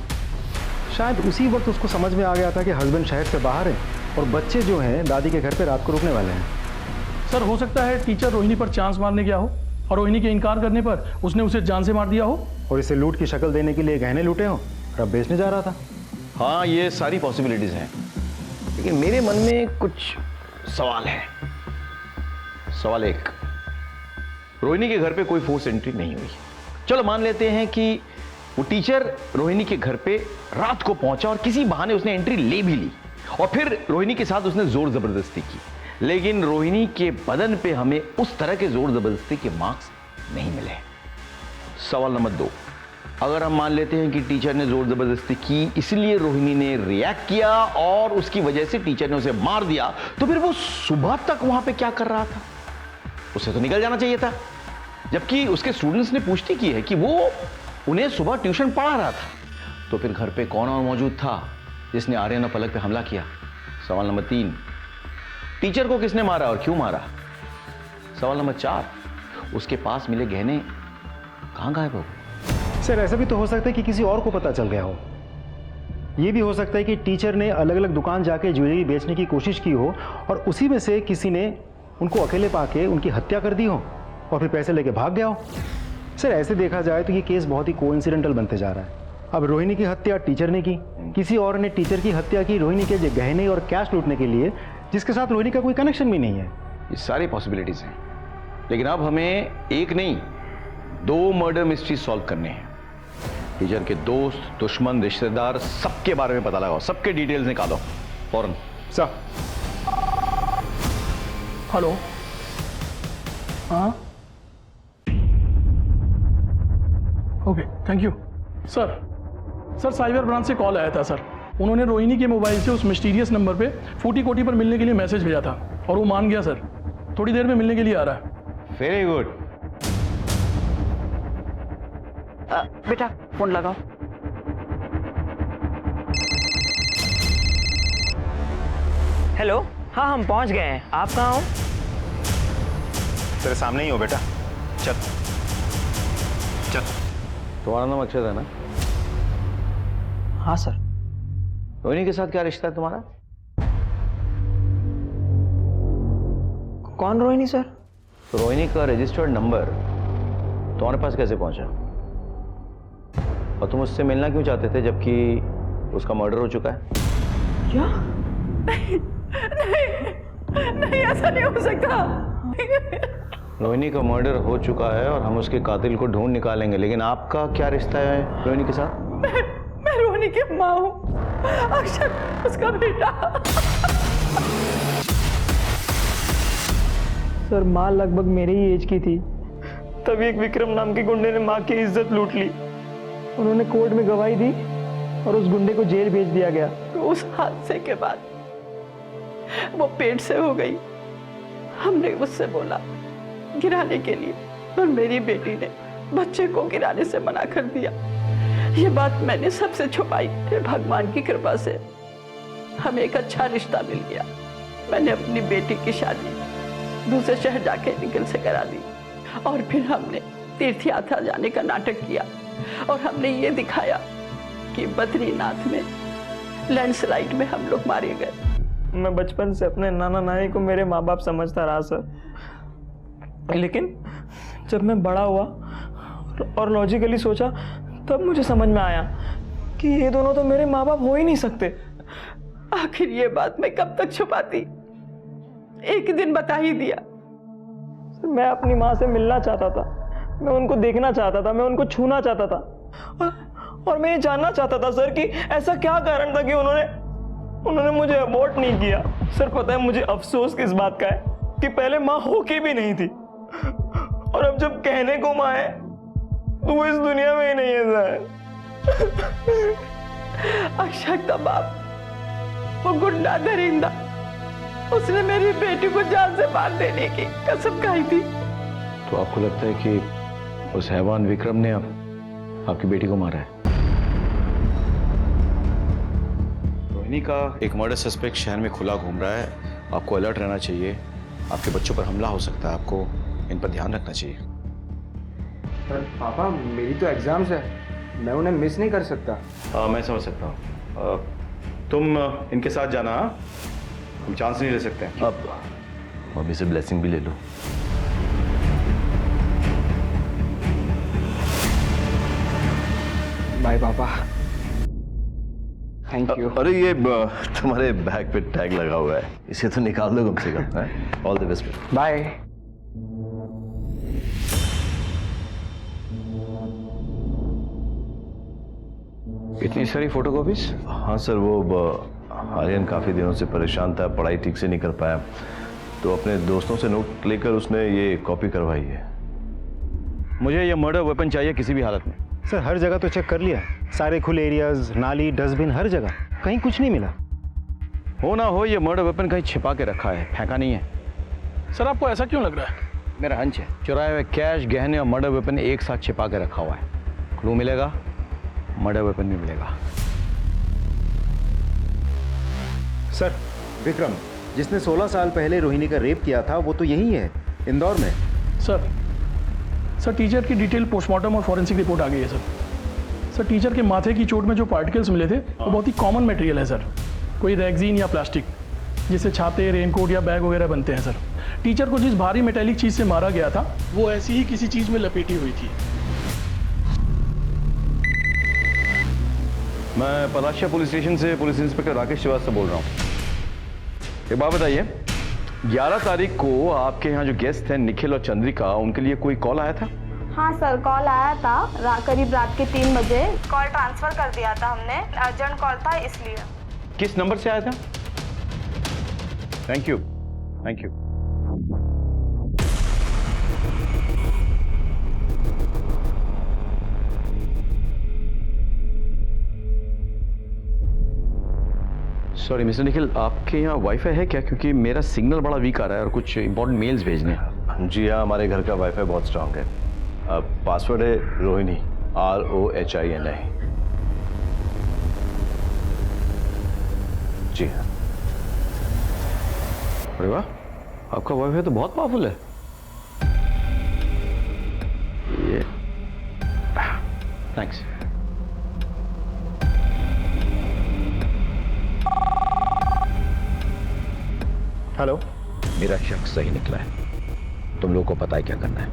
शायद उसी वक्त उसको समझ में आ गया था कि हस्बैंड शहर से बाहर है और बच्चे जो हैं दादी के घर पे रात को रुकने वाले हैं। सर हो सकता है टीचर रोहिणी पर चांस मारने गया हो और रोहिणी के इनकार करने पर उसने उसे जान से मार दिया हो, और इसे लूट की शक्ल देने के लिए गहने लूटे हो और अब बेचने जा रहा था। हाँ, ये सारी पॉसिबिलिटीज हैं, लेकिन मेरे मन में कुछ सवाल है। सवाल एक, रोहिणी के घर पे कोई फोर्स एंट्री नहीं हुई। चलो मान लेते हैं कि वो टीचर रोहिणी के घर पे रात को पहुंचा और किसी बहाने उसने एंट्री ले भी ली और फिर रोहिणी के साथ उसने जोर जबरदस्ती की, लेकिन रोहिणी के बदन पे हमें उस तरह के जोर जबरदस्ती के मार्क्स नहीं मिले। सवाल नंबर 2, अगर हम मान लेते हैं कि टीचर ने जोर जबरदस्ती की इसलिए रोहिणी ने रिएक्ट किया और उसकी वजह से टीचर ने उसे मार दिया, तो फिर वो सुबह तक वहां पे क्या कर रहा था? उसे तो निकल जाना चाहिए था, जबकि उसके स्टूडेंट्स ने पुष्टि की है कि वो उन्हें सुबह ट्यूशन पढ़ा रहा था। तो फिर घर पे कौन और मौजूद था जिसने आर्यन और पलक पे हमला किया? सवाल नंबर 3, टीचर को किसने मारा और क्यों मारा? सवाल नंबर 4, उसके पास मिले गहने कहां गायब हो गए? सर ऐसा भी तो हो सकता है कि किसी और को पता चल गया हो। ये भी हो सकता है कि टीचर ने अलग अलग दुकान जाके ज्वेलरी बेचने की कोशिश की हो और उसी में से किसी ने उनको अकेले पाके उनकी हत्या कर दी हो और फिर पैसे लेके भाग गया हो। सर ऐसे देखा जाए तो ये केस बहुत ही कोइंसिडेंटल बनते जा रहा है। अब रोहिणी की हत्या टीचर ने की, किसी और ने टीचर की हत्या की रोहिणी के गहने और कैश लूटने के लिए, जिसके साथ रोहिणी का कोई कनेक्शन भी नहीं है। ये सारी पॉसिबिलिटीज हैं, लेकिन अब हमें एक नहीं 2 मर्डर मिस्ट्री सॉल्व करने हैं। टीचर के दोस्त, दुश्मन, रिश्तेदार सबके बारे में पता लगाओ, सबके डिटेल्स निकालो फौरन। सर हेलो, हाँ okay thank you. Sir cyber branch से कॉल आया था सर। उन्होंने रोहिणी के मोबाइल से उस मिस्टीरियस नंबर पे फूटी कोटी पर मिलने के लिए मैसेज भेजा था और वो मान गया सर। थोड़ी देर में मिलने के लिए आ रहा है। Very good. बेटा फोन लगाओ। हेलो, हाँ हम पहुंच गए हैं। आप कहाँ हो? तेरे सामने ही हो बेटा, चल चल। तुम्हारा नाम अक्षत है ना? हाँ सर। रोहिणी के साथ क्या रिश्ता है तुम्हारा? कौन रोहिणी सर? तो रोहिणी का रजिस्टर्ड नंबर तुम्हारे पास कैसे पहुंचा? और तुम उससे मिलना क्यों चाहते थे जबकि उसका मर्डर हो चुका है? क्या? नहीं ऐसा नहीं हो सकता। रोहिणी का मर्डर हो चुका है और हम उसके कातिल को ढूंढ निकालेंगे, लेकिन आपका क्या रिश्ता है रोहिणी के साथ? मैं रोहिणी की माँ हूँ, अक्षत उसका बेटा। सर माँ लगभग मेरे ही एज की थी, तभी एक विक्रम नाम के गुंडे ने माँ की इज्जत लूट ली। उन्होंने कोर्ट में गवाही दी और उस गुंडे को जेल भेज दिया गया। तो उस हादसे के बाद वो पेट से हो गई। हमने उससे बोला गिराने के लिए, पर मेरी बेटी ने बच्चे को गिराने से मना कर दिया। ये बात मैंने सबसे छुपाई। फिर भगवान की कृपा से हमें एक अच्छा रिश्ता मिल गया। मैंने अपनी बेटी की शादी दूसरे शहर जाके निखिल से करा दी और फिर हमने तीर्थ यात्रा जाने का नाटक किया और हमने ये दिखाया कि बद्रीनाथ में लैंडस्लाइड में हम लोग मारे गए। मैं बचपन से अपने नाना नानी को मेरे माँ बाप समझता रहा सर, लेकिन जब मैं बड़ा हुआ और लॉजिकली सोचा तब मुझे समझ में आया कि ये दोनों तो मेरे माँ बाप हो ही नहीं सकते। आखिर ये बात मैं कब तक छुपाती? एक दिन बता ही दिया। मैं अपनी माँ से मिलना चाहता था, मैं उनको देखना चाहता था, मैं उनको छूना चाहता था और मैं ये जानना चाहता था सर कि ऐसा क्या कारण था कि उन्होंने मुझे अबॉर्ट नहीं किया। सर पता है मुझे अफसोस किस बात का है कि पहले माँ होके भी नहीं थी और अब जब कहने को माँ है तो वो इस दुनिया में ही नहीं है सर। अक्षत का बाप वो गुंडा दरिंदा, उसने मेरी बेटी को जान से मार देने की कसम खाई थी। तो आपको लगता है कि उस हैवान विक्रम ने आपकी बेटी को मारा है? रोहिणी का एक मर्डर सस्पेक्ट शहर में खुला घूम रहा है। आपको अलर्ट रहना चाहिए। आपके बच्चों पर हमला हो सकता है, आपको इन पर ध्यान रखना चाहिए। पर पापा मेरी तो एग्जाम्स है, मैं उन्हें मिस नहीं कर सकता। मैं समझ सकता हूँ। तुम इनके साथ जाना, हम चांस नहीं ले सकते। अब मम्मी से ब्लेसिंग भी ले लो। बाय पापा, थैंक यू। अरे ये तुम्हारे बैग पे टैग लगा हुआ है, इसे तो निकाल दो कम से कम। All the best. बाय। इतनी सारी फोटोकॉपीज? हाँ सर, वो आर्यन काफ़ी दिनों से परेशान था, पढ़ाई ठीक से नहीं कर पाया, तो अपने दोस्तों से नोट लेकर उसने ये कॉपी करवाई है। मुझे ये मर्डर वेपन चाहिए किसी भी हालत में। सर हर जगह तो चेक कर लिया, सारे खुले एरियाज, नाली, डस्टबिन, हर जगह, कहीं कुछ नहीं मिला। हो ना हो ये मर्डर वेपन कहीं छिपा के रखा है, फेंका नहीं है। सर आपको ऐसा क्यों लग रहा है? मेरा हंच है चुराए हुए कैश, गहने और मर्डर वेपन एक साथ छिपा के रखा हुआ है। क्लू मिलेगा, मर्डर वेपन भी मिलेगा। सर विक्रम जिसने 16 साल पहले रोहिणी का रेप किया था वो तो यही है, इंदौर में। सर टीचर की डिटेल पोस्टमार्टम और फॉरेंसिक रिपोर्ट आ गई है सर। सर टीचर के माथे की चोट में जो पार्टिकल्स मिले थे वो बहुत ही कॉमन मटेरियल है सर, कोई रेक्सीन या प्लास्टिक, जिससे छाते, रेनकोट या बैग वगैरह बनते हैं सर। टीचर को जिस भारी मेटेलिक चीज़ से मारा गया था वो ऐसी ही किसी चीज़ में लपेटी हुई थी। मैं पलाशिया पुलिस स्टेशन से पुलिस इंस्पेक्टर राकेश श्रीवास्तव बोल रहा हूँ। एक बात बताइए, 11 तारीख को आपके यहाँ जो गेस्ट हैं निखिल और चंद्रिका, उनके लिए कोई कॉल आया था? हाँ सर, कॉल आया था करीब रात के 3 बजे। कॉल ट्रांसफर कर दिया था हमने, अर्जेंट कॉल था इसलिए। किस नंबर से आया था? Thank you, thank you. Sorry mister Nikhil, आपके यहाँ वाईफाई है क्या? क्योंकि मेरा सिग्नल बड़ा वीक आ रहा है और कुछ इंपॉर्टेंट मेल्स भेजने हैं। जी हाँ, हमारे घर का वाईफाई बहुत स्ट्रांग है। पासवर्ड है रोहिणी, ROHINI। जी हाँ। अरे वाह, आपका वाईफाई तो बहुत पावरफुल है। ये थैंक्स। हेलो। मेरा शक सही निकला है, तुम लोगों को पता है क्या करना है।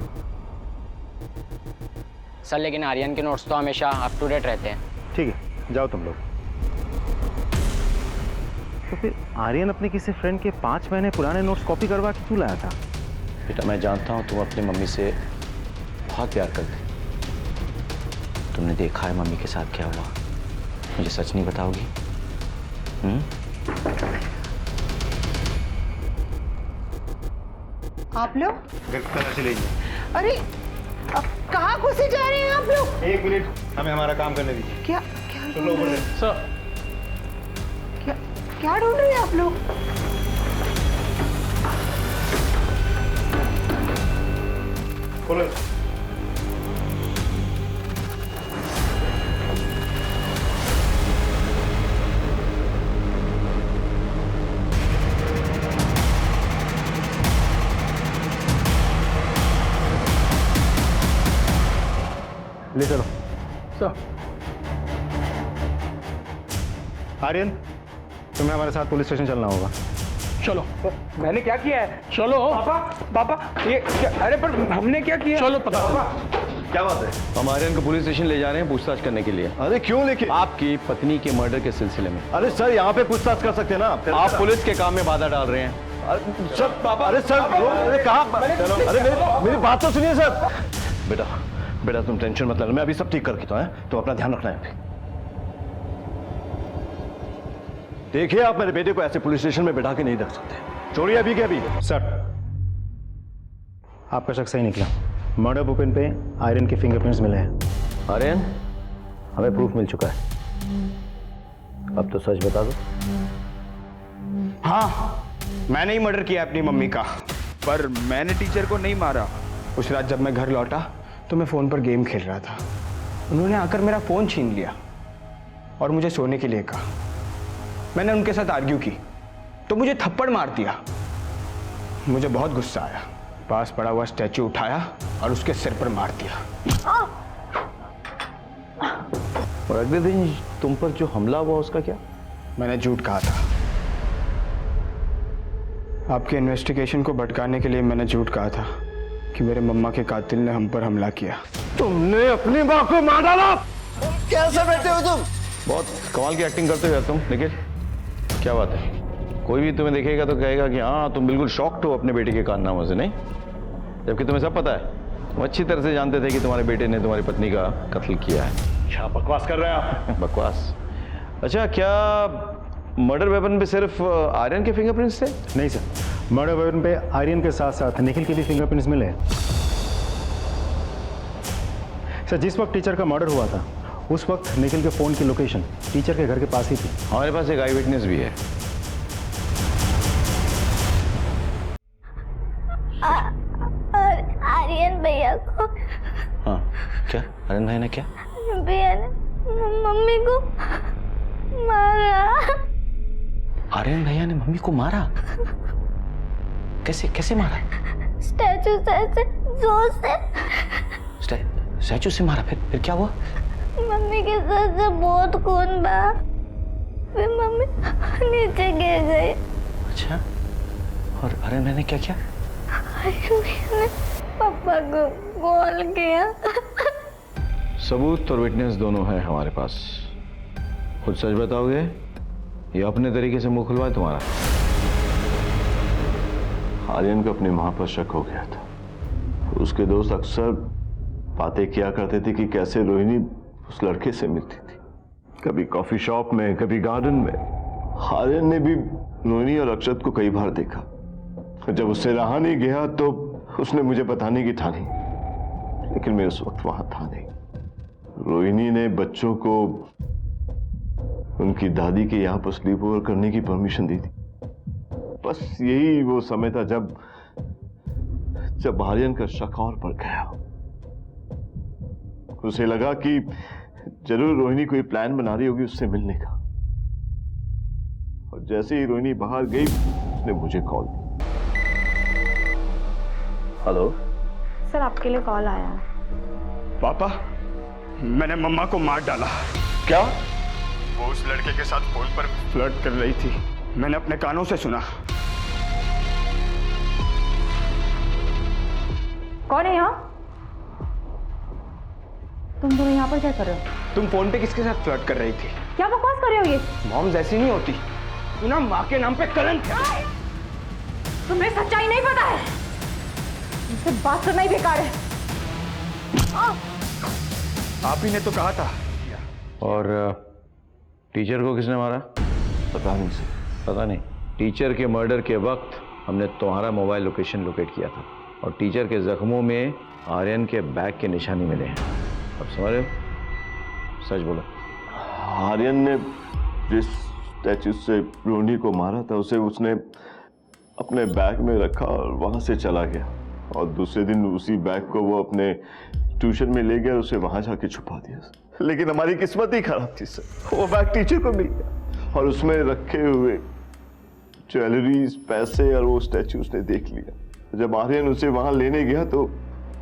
सर लेकिन आर्यन के नोट्स तो हमेशा अप टू डेट रहते हैं। ठीक है, जाओ तुम लोग। तो फिर आर्यन अपने किसी फ्रेंड के 5 महीने पुराने नोट्स कॉपी करवा के क्यों लाया था? बेटा मैं जानता हूँ तुम अपनी मम्मी से बहुत प्यार करते। तुमने देखा है मम्मी के साथ क्या हुआ, मुझे सच नहीं बताओगी? आप लोग घर की तरह से ले जाओ। अरे कहाँ घुसे जा रहे हैं आप लोग? 1 मिनट, हमें हमारा काम करने दीजिए। क्या चलो ऊपर से। सर क्या ढूंढ रहे हैं आप लोग? खोलो। ले चलो। सर। आर्यन, तुम्हें हमारे साथ पुलिस स्टेशन चलना होगा। चलो। मैंने क्या किया है? चलो। पापा ये क्या? अरे पर हमने क्या किया? चलो पता। क्या बात है? हम आर्यन को पुलिस स्टेशन ले जा रहे हैं पूछताछ करने के लिए। अरे क्यों लेके? आपकी पत्नी के मर्डर के सिलसिले में। अरे सर यहाँ पे पूछताछ कर सकते हैं ना आप पुलिस के काम में बाधा डाल रहे हैं। सर पापा, अरे सर अरे कहा? अरे मेरी बात तो सुनिए सर। बेटा तुम टेंशन मत लेना, मैं अभी सब ठीक करके तो है, तो अपना ध्यान रखना है। देखिए आप मेरे बेटे को ऐसे पुलिस स्टेशन में बैठा के नहीं रख सकते। छोड़िए अभी के अभी। सर, आपका शक सही निकला। मर्डर वेपन पे आयरन के फिंगरप्रिंट्स मिले हैं। आर्यन, हमें प्रूफ मिल चुका है, अब तो सच बता दो। हाँ, मैंने ही मर्डर किया अपनी मम्मी का, पर मैंने टीचर को नहीं मारा। उस रात जब मैं घर लौटा तो मैं फ़ोन पर गेम खेल रहा था। उन्होंने आकर मेरा फ़ोन छीन लिया और मुझे सोने के लिए कहा। मैंने उनके साथ आर्ग्यू की तो मुझे थप्पड़ मार दिया। मुझे बहुत गुस्सा आया, पास पड़ा हुआ स्टैचू उठाया और उसके सिर पर मार दिया। और अगले दिन तुम पर जो हमला हुआ उसका क्या? मैंने झूठ कहा था। आपके इन्वेस्टिगेशन को भटकाने के लिए मैंने झूठ कहा था कि मेरे मम्मा के कातिल ने हम पर हमला किया। तुमने अपनी माँ को मार डाला? कैसे बैठे हो तुम? बहुत कमाल की एक्टिंग करते हो यार तुम। लेकिन क्या बात है, कोई भी तुम्हें देखेगा तो कहेगा कि हाँ तुम बिल्कुल शॉक्ड हो अपने बेटे के कारनामों से, नहीं? जबकि तुम्हें सब पता है, तुम अच्छी तरह से जानते थे कि तुम्हारे बेटे ने तुम्हारी पत्नी का कत्ल किया है। क्या बकवास कर रहे हैं आप? बकवास? अच्छा, क्या मर्डर वेपन पे सिर्फ आर्यन के फिंगरप्रिंट्स थे? नहीं सर, मर्डर वेपन पे आर्यन के साथ साथ निखिल के भी फिंगरप्रिंट्स मिले हैं। सर, जिस वक्त टीचर का मर्डर हुआ था उस वक्त निखिल के फोन की लोकेशन टीचर के घर के पास ही थी। हमारे पास एक आई विटनेस भी है। आर्यन भैया को। हाँ, क्या आर्यन भाई ने क्या? भैया ने मम्मी को मारा। आर्यन भैया ने मम्मी को मारा? कैसे मारा? स्टैचू से ऐसे जोर से। स्टैचू से मारा? फिर क्या हुआ? मम्मी के सर से बहुत खून बहा, फिर मम्मी नीचे गिर गई। अच्छा, और अरे मैंने क्या किया? मैंने पापा को कॉल किया। सबूत और विटनेस दोनों है हमारे पास। खुद सच बताओगे या अपने तरीके से मुंह खुलवाए तुम्हारा? आर्यन को अपनी मां पर शक हो गया था। उसके दोस्त अक्सर बातें किया करते थे कि कैसे रोहिणी उस लड़के से मिलती थी, कभी कॉफी शॉप में, कभी गार्डन में। आर्यन ने भी रोहिणी और अक्षत को कई बार देखा। जब उससे रहा नहीं गया तो उसने मुझे बताने की ठानी, लेकिन मैं उस वक्त वहां था नहीं। रोहिणी ने बच्चों को उनकी दादी के यहां पर स्लीप ओवर करने की परमिशन दी थी। बस यही वो समय था जब आर्यन का शक और बढ़ गया। उसे लगा कि जरूर रोहिणी कोई प्लान बना रही होगी उससे मिलने का। और जैसे ही रोहिणी बाहर गई उसने मुझे कॉल दी। हेलो सर, आपके लिए कॉल आया है। पापा, मैंने मम्मा को मार डाला। क्या? वो उस लड़के के साथ फोन पर फ्लर्ट कर रही थी, मैंने अपने कानों से सुना। कौन है यहाँ? तुम दोनों यहाँ पर क्या कर रहे हो? तुम फोन पे किसके साथ फ्लर्ट कर रही थी? क्या बकवास कर रहे हो ये? मॉम्स ऐसी नहीं होती। तू ना माँ के नाम पे कलंक है। तुम्हें सच्चाई नहीं पता है, मुझसे बात करना ही बेकार है। आप ही ने तो कहा था। और टीचर को किसने मारा? पता नहीं सर। पता नहीं। टीचर के मर्डर के वक्त हमने तुम्हारा मोबाइल लोकेशन लोकेट किया था और टीचर के जख्मों में आर्यन के बैग के निशानी मिले हैं। अब समझ रहे हो? सच बोलो। आर्यन ने जिस स्टैचू से रोहिणी को मारा था उसे उसने अपने बैग में रखा और वहां से चला गया। और दूसरे दिन उसी बैग को वो अपने ट्यूशन में ले गया और उसे वहां जाके छुपा दिया। लेकिन हमारी किस्मत ही खराब थी सर। वो बैग टीचर को मिल गया और उसमें रखे हुए ज्वेलरीज, पैसे और वो स्टैचू उसने देख लिया। जब आर्यन उसे वहां लेने गया तो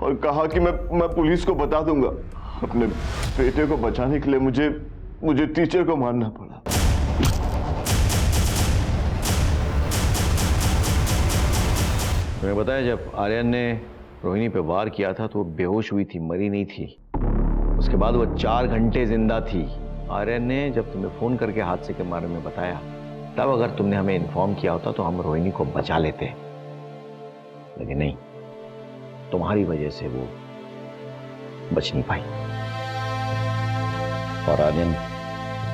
और कहा कि मैं पुलिस को बता दूंगा। अपने बेटे को बचाने के लिए मुझे टीचर को मारना पड़ा। तुम्हें बताया, जब आर्यन ने रोहिणी पे वार किया था तो वो बेहोश हुई थी, मरी नहीं थी। उसके बाद वो 4 घंटे जिंदा थी। आर्यन ने जब तुम्हें फोन करके हादसे के बारे में बताया, तब अगर तुमने हमें इन्फॉर्म किया होता तो हम रोहिणी को बचा लेते, लेकिन नहीं, तुम्हारी वजह से वो बच नहीं पाई। और आर्यन,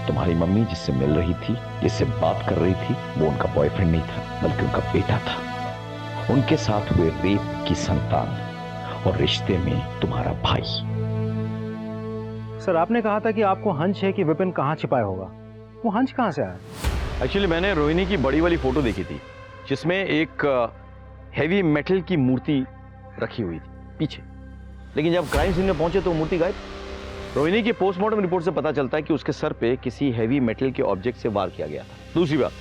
तुम्हारी मम्मी जिससे मिल रही थी, जिससे बात कर रही थी, वो उनका बॉयफ्रेंड नहीं था बल्कि उनका बेटा था। उनके साथ हुए रेप की संतान और रिश्ते में तुम्हारा भाई। सर, आपने कहा था कि आपको हंच है कि विपिन कहाँ छिपाया होगा। वो हंच कहाँ से आया? एक्चुअली मैंने रोहिणी की बड़ी वाली फोटो देखी थी जिसमें एक हेवी मेटल की मूर्ति रखी हुई थी पीछे, लेकिन जब क्राइम सीन में पहुंचे तो मूर्ति गायब। रोहिणी की पोस्टमार्टम रिपोर्ट से पता चलता है कि उसके सर पे किसी हेवी मेटल के ऑब्जेक्ट से वार किया गया था। दूसरी बात,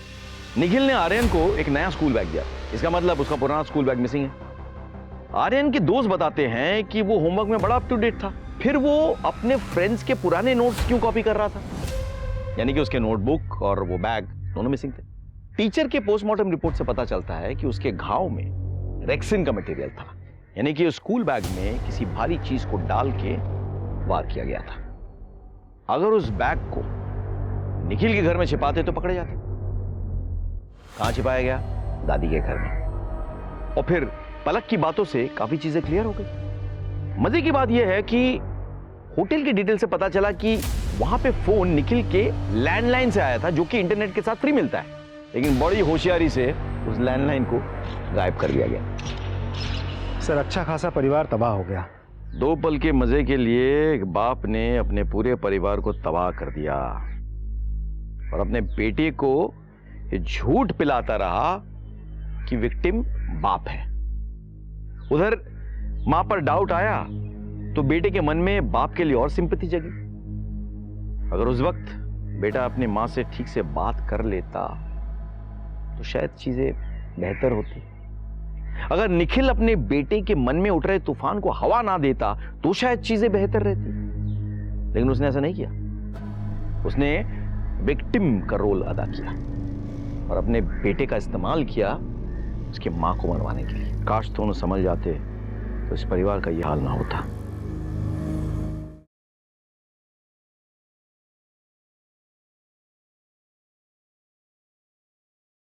निखिल ने आर्यन को एक नया स्कूल बैग दिया, इसका मतलब उसका पुराना स्कूल बैग मिसिंग है। आर्यन के दोस्त बताते हैं कि वो होमवर्क में बड़ा अप टू डेट था, फिर वो अपने फ्रेंड्स के पुराने नोट्स क्यों कॉपी कर रहा था? यानी कि उसके नोटबुक और वो बैग दोनों मिसिंग थे। टीचर के पोस्टमार्टम रिपोर्ट से पता चलता है कि उसके घाव में रेक्सिन का मटेरियल था, यानी कि स्कूल बैग में किसी भारी चीज को डाल के वार किया गया था। अगर उस बैग को निखिल के घर में छिपाते तो पकड़े जाते। कहां छिपाया गया? दादी के घर में। और फिर पलक की बातों से काफी चीजें क्लियर हो गई। मजे की बात यह है कि होटल की डिटेल से पता चला कि वहां पे फोन निखिल के लैंडलाइन से आया था, जो कि इंटरनेट के साथ फ्री मिलता है, लेकिन बड़ी होशियारी से उस लैंडलाइन को गायब कर दिया गया। सर, अच्छा खासा परिवार तबाह हो गया। 2 पल के मजे के लिए एक बाप ने अपने पूरे परिवार को तबाह कर दिया और अपने बेटे को ये झूठ पिलाता रहा कि विक्टिम बाप है। उधर मां पर डाउट आया तो बेटे के मन में बाप के लिए और सिंपैथी जगी। अगर उस वक्त बेटा अपनी मां से ठीक से बात कर लेता तो शायद चीजें बेहतर होती। अगर निखिल अपने बेटे के मन में उठ रहे तूफान को हवा ना देता तो शायद चीजें बेहतर रहती, लेकिन उसने ऐसा नहीं किया। उसने विक्टिम का रोल अदा किया और अपने बेटे का इस्तेमाल किया उसकी मां को मरवाने के लिए। काश दोनों समझ जाते तो इस परिवार का ये हाल ना होता।